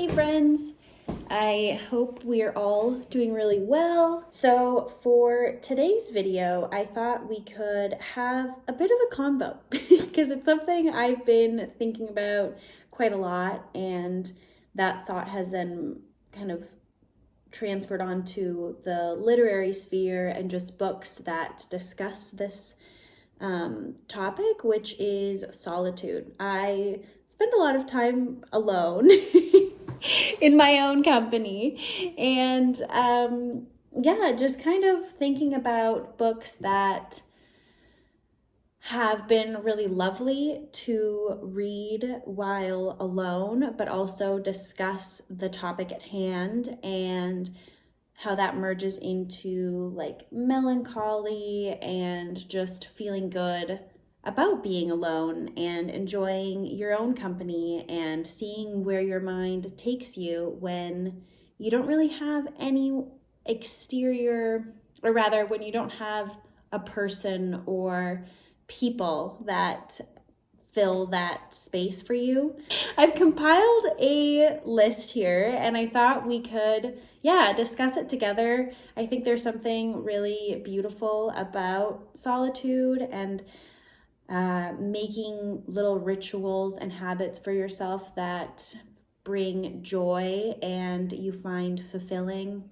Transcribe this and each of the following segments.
Hey friends, I hope we are all doing really well. So for today's video, I thought we could have a bit of a convo because it's something I've been thinking about quite a lot, and that thought has then kind of transferred onto the literary sphere and just books that discuss this topic, which is solitude. I spend a lot of time alone in my own company, and just kind of thinking about books that have been really lovely to read while alone, but also discuss the topic at hand and how that merges into like melancholy and just feeling good about being alone and enjoying your own company and seeing where your mind takes you when you don't really have any exterior, or rather when you don't have a person or people that fill that space for you. I've compiled a list here and I thought we could, discuss it together. I think there's something really beautiful about solitude and making little rituals and habits for yourself that bring joy and you find fulfilling,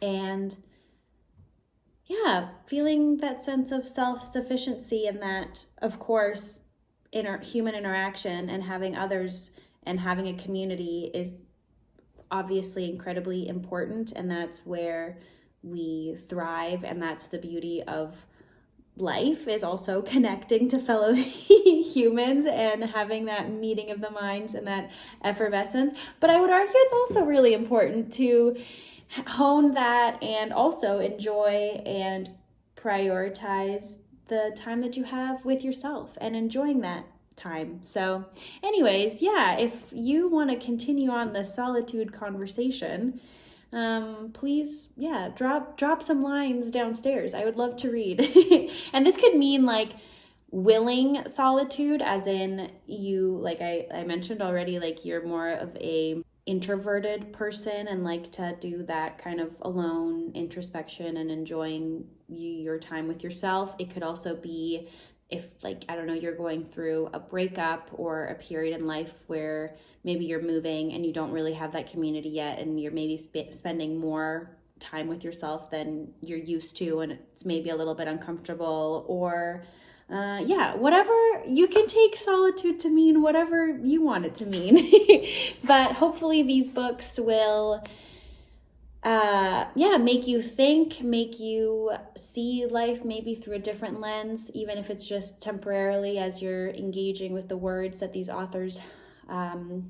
and feeling that sense of self-sufficiency, and that, of course, human interaction and having others and having a community is obviously incredibly important, and that's where we thrive, and that's the beauty of life, is also connecting to fellow humans and having that meeting of the minds and that effervescence. But I would argue it's also really important to hone that and also enjoy and prioritize the time that you have with yourself and enjoying that time. So anyways, if you want to continue on the solitude conversation, please, drop some lines downstairs. I would love to read. And this could mean like willing solitude, as in you, like I mentioned already, like you're more of a introverted person and like to do that kind of alone introspection and enjoying your time with yourself. It could also be if, like, I don't know, you're going through a breakup or a period in life where maybe you're moving and you don't really have that community yet, and you're maybe spending more time with yourself than you're used to, and it's maybe a little bit uncomfortable, or whatever. You can take solitude to mean whatever you want it to mean. But hopefully these books will make you think, make you see life maybe through a different lens, even if it's just temporarily, as you're engaging with the words that these authors and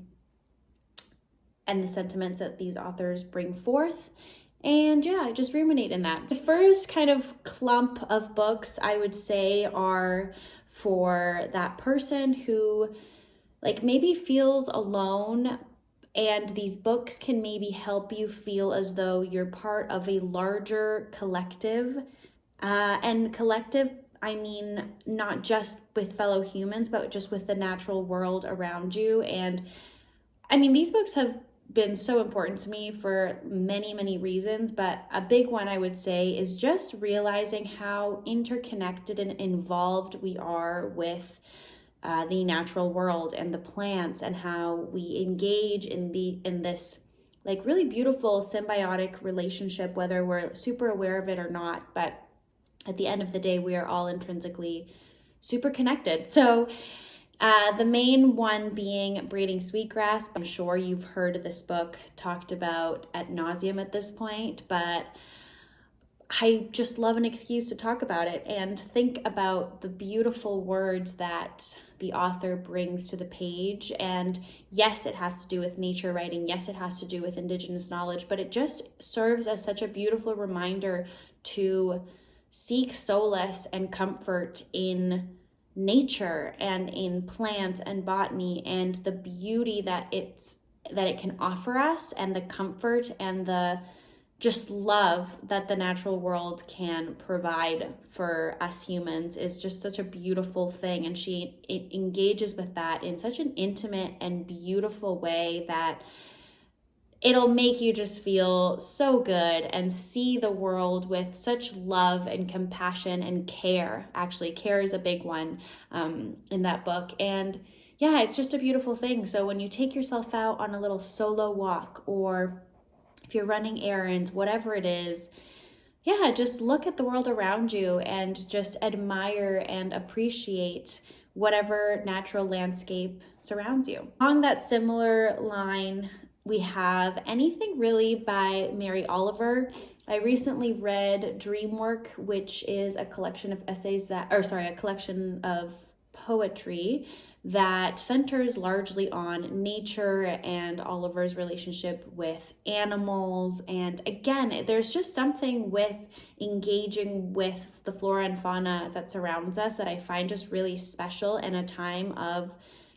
the sentiments that these authors bring forth. And just ruminate in that. The first kind of clump of books I would say are for that person who like maybe feels alone, and these books can maybe help you feel as though you're part of a larger collective. And collective, I mean, not just with fellow humans, but just with the natural world around you. And I mean, these books have been so important to me for many, many reasons, but a big one I would say is just realizing how interconnected and involved we are with the natural world and the plants, and how we engage in this like really beautiful symbiotic relationship, whether we're super aware of it or not. But at the end of the day, we are all intrinsically super connected. So the main one being Braiding Sweetgrass. I'm sure you've heard this book talked about ad nauseum at this point, but I just love an excuse to talk about it and think about the beautiful words that the author brings to the page. And yes, it has to do with nature writing. Yes, it has to do with Indigenous knowledge, but it just serves as such a beautiful reminder to seek solace and comfort in nature and in plants and botany, and the beauty that it can offer us, and the comfort and the just love that the natural world can provide for us humans is just such a beautiful thing. And it engages with that in such an intimate and beautiful way that it'll make you just feel so good and see the world with such love and compassion and care. Actually, care is a big one in that book. And yeah, it's just a beautiful thing. So when you take yourself out on a little solo walk, or if you're running errands, whatever it is, yeah, just look at the world around you and just admire and appreciate whatever natural landscape surrounds you. Along that similar line, we have anything really by Mary Oliver. I recently read Dreamwork, which is a collection of essays a collection of poetry that centers largely on nature and Oliver's relationship with animals. And again, there's just something with engaging with the flora and fauna that surrounds us that I find just really special, in a time of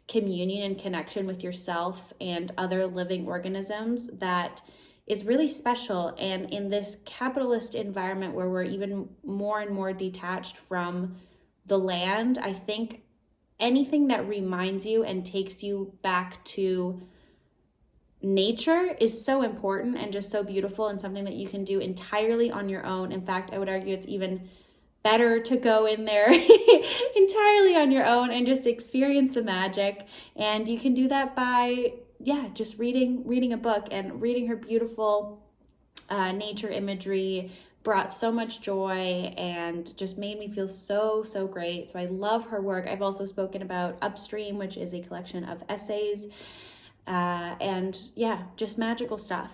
communion and connection with yourself and other living organisms that is really special. And in this capitalist environment where we're even more and more detached from the land, I think anything that reminds you and takes you back to nature is so important and just so beautiful, and something that you can do entirely on your own. In fact, I would argue it's even better to go in there entirely on your own and just experience the magic. And you can do that by, just reading a book. And reading her beautiful nature imagery brought so much joy and just made me feel so great. So I love her work. I've also spoken about Upstream, which is a collection of essays, and just magical stuff.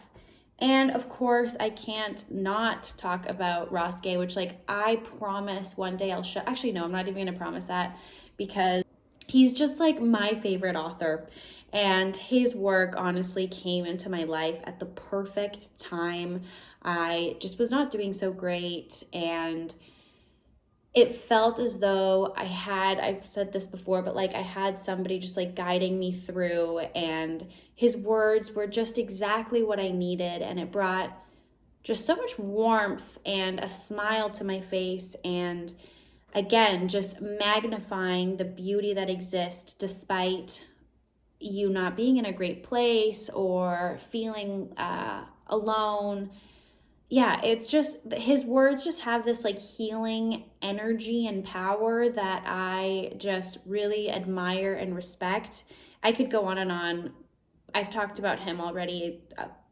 And of course, I can't not talk about Ross Gay, which I promise one day I'll actually, no, I'm not even gonna promise that, because he's just my favorite author. And his work honestly came into my life at the perfect time. I just was not doing so great, and it felt as though I've said this before, but I had somebody just guiding me through, and his words were just exactly what I needed. And it brought just so much warmth and a smile to my face. And again, just magnifying the beauty that exists despite you not being in a great place or feeling alone. Yeah, it's just, his words just have this healing energy and power that I just really admire and respect. I could go on and on. I've talked about him already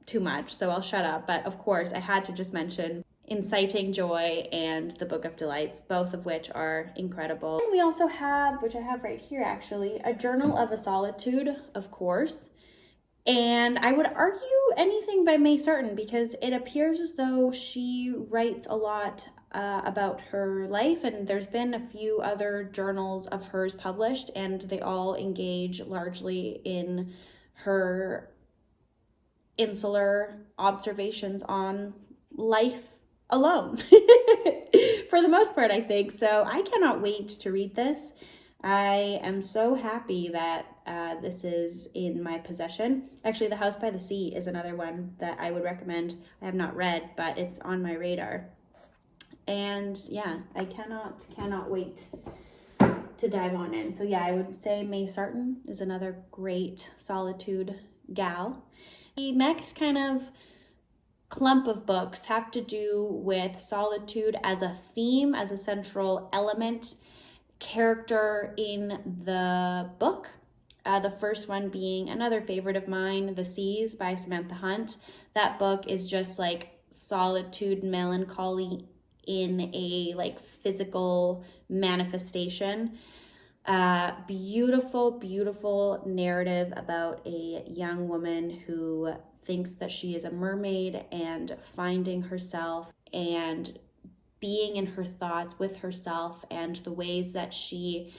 too much, so I'll shut up. But of course, I had to just mention Inciting Joy and The Book of Delights, both of which are incredible. And we also have, which I have right here actually, A Journal of a Solitude, of course. And I would argue anything by May Sarton, because it appears as though she writes a lot about her life, and there's been a few other journals of hers published, and they all engage largely in her insular observations on life alone for the most part, I think. So I cannot wait to read this. I am so happy that this is in my possession. Actually, The House by the Sea is another one that I would recommend. I have not read, but it's on my radar. And yeah, I cannot wait to dive on in. So yeah, I would say May Sarton is another great solitude gal. The next kind of clump of books have to do with solitude as a theme, as a central element, character in the book. The first one being another favorite of mine, The Seas by Samantha Hunt. That book is just solitude, melancholy in a physical manifestation. Beautiful narrative about a young woman who thinks that she is a mermaid, and finding herself and being in her thoughts with herself, and the ways that she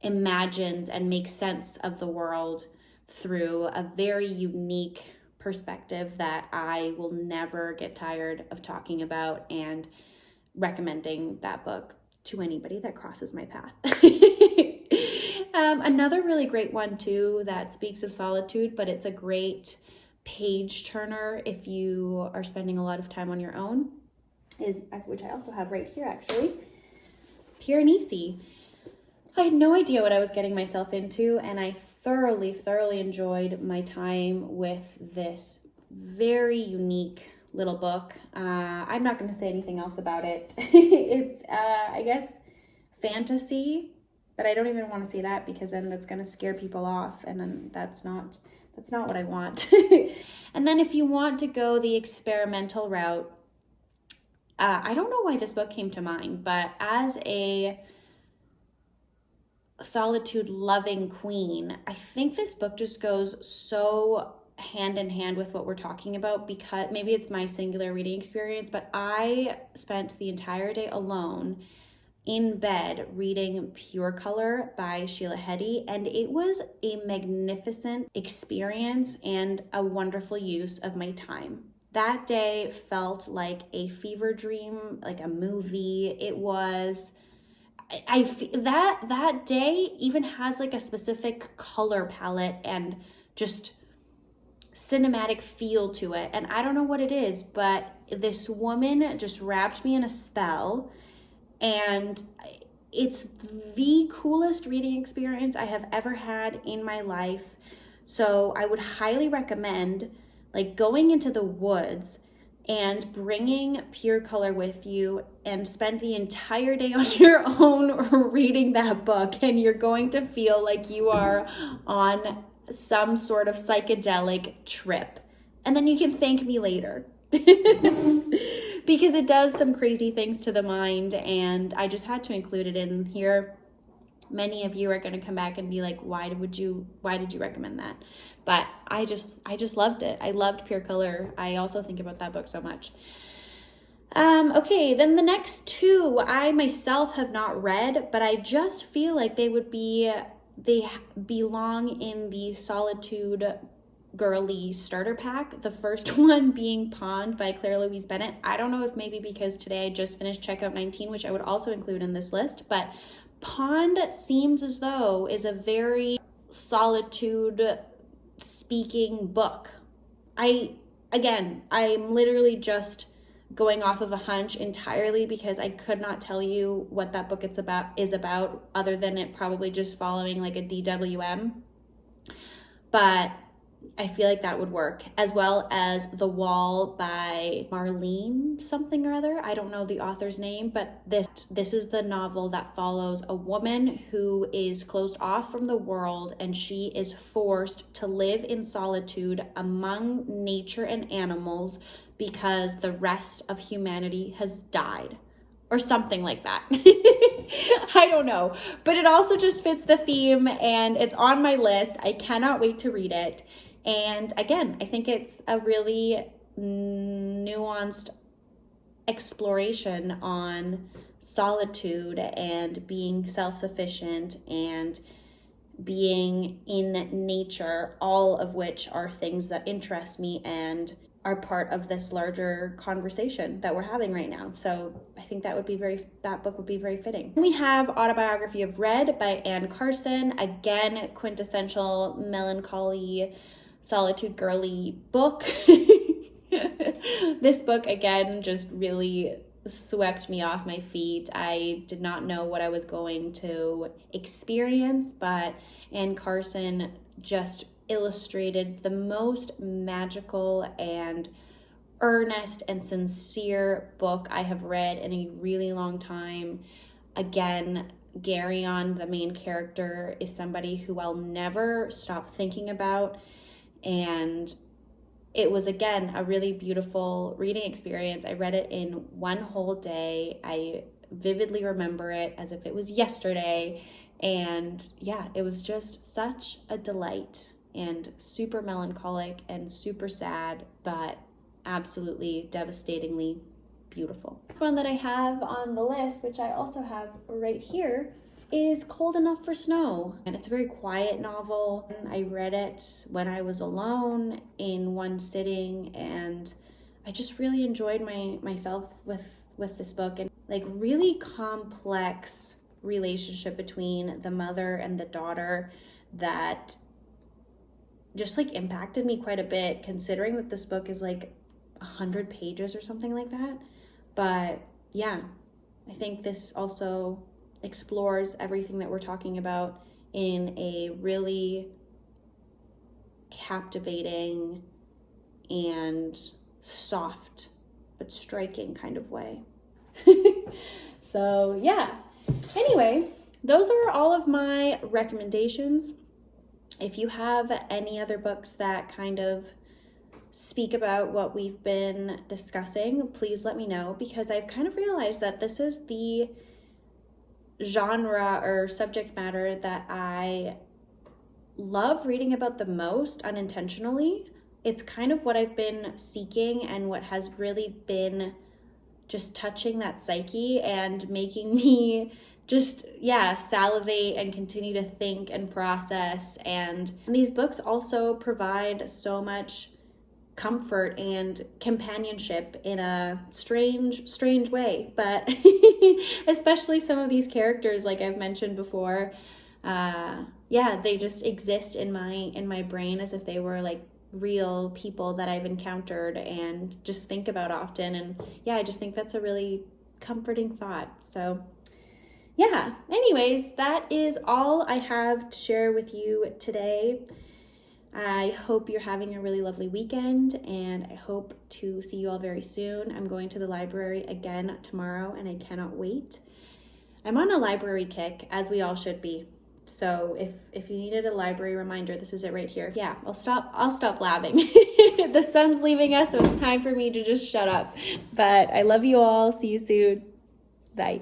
imagines and makes sense of the world through a very unique perspective that I will never get tired of talking about and recommending that book to anybody that crosses my path. Another really great one too that speaks of solitude, but it's a great page turner if you are spending a lot of time on your own, is, which I also have right here actually, Piranesi. I had no idea what I was getting myself into, and I thoroughly enjoyed my time with this very unique little book. I'm not going to say anything else about it. It's, I guess, fantasy, but I don't even want to say that because then that's going to scare people off, and then that's not what I want. And then if you want to go the experimental route, I don't know why this book came to mind, but as a solitude loving queen, I think this book just goes so hand in hand with what we're talking about, because maybe it's my singular reading experience, but I spent the entire day alone in bed reading Pure Color by Sheila Heti, and it was a magnificent experience and a wonderful use of my time. That day felt like a fever dream, like a movie. It was, that day even has like a specific color palette and just cinematic feel to it. And I don't know what it is, but this woman just wrapped me in a spell, and it's the coolest reading experience I have ever had in my life. So I would highly recommend like going into the woods and bringing Pure Color with you and spend the entire day on your own reading that book, and you're going to feel like you are on some sort of psychedelic trip. And then you can thank me later. Because it does some crazy things to the mind, and I just had to include it in here. Many of you are going to come back and be like, why did you recommend that? But I just loved it. I loved Pure Color. I also think about that book so much. Okay, then the next two I myself have not read, but I just feel like they belong in the Solitude girly starter pack. The first one being Pond by Claire Louise Bennett. I don't know if maybe because today I just finished Checkout 19, which I would also include in this list, but Pond seems as though is a very solitude speaking book. I'm literally just going off of a hunch entirely because I could not tell you what that book is about other than it probably just following like a DWM. But I feel like that would work, as well as The Wall by Marlene something or other. I don't know the author's name, but this is the novel that follows a woman who is closed off from the world, and she is forced to live in solitude among nature and animals because the rest of humanity has died. Or something like that. I don't know. But it also just fits the theme, and it's on my list. I cannot wait to read it. And again, I think it's a really nuanced exploration on solitude and being self-sufficient and being in nature, all of which are things that interest me and are part of this larger conversation that we're having right now. So I think that book would be very fitting. We have Autobiography of Red by Anne Carson. Again, quintessential melancholy solitude girly book. This book again just really swept me off my feet. I did not know what I was going to experience, but Anne Carson just illustrated the most magical and earnest and sincere book I have read in a really long time. Again, Garyon, the main character, is somebody who I'll never stop thinking about, and it was, again, a really beautiful reading experience. I read it in one whole day. I vividly remember it as if it was yesterday, and yeah, it was just such a delight and super melancholic and super sad, but absolutely devastatingly beautiful. One that I have on the list, which I also have right here, is Cold Enough for Snow. And it's a very quiet novel. I read it when I was alone in one sitting, and I just really enjoyed myself with this book, and like really complex relationship between the mother and the daughter that just like impacted me quite a bit, considering that this book is like 100 pages or something like that. But yeah, I think this also explores everything that we're talking about in a really captivating and soft but striking kind of way. So yeah, anyway, those are all of my recommendations. If you have any other books that kind of speak about what we've been discussing, please let me know, because I've kind of realized that this is the genre or subject matter that I love reading about the most unintentionally. It's kind of what I've been seeking and what has really been just touching that psyche and making me just, salivate and continue to think and process. And these books also provide so much comfort and companionship in a strange way. But especially some of these characters, like I've mentioned before, they just exist in my brain as if they were like real people that I've encountered and just think about often. And I just think that's a really comforting thought. So anyways, that is all I have to share with you today. I hope you're having a really lovely weekend, and I hope to see you all very soon. I'm going to the library again tomorrow, and I cannot wait. I'm on a library kick, as we all should be. So if you needed a library reminder, this is it right here. Yeah, I'll stop blabbing. The sun's leaving us, so it's time for me to just shut up. But I love you all. See you soon. Bye.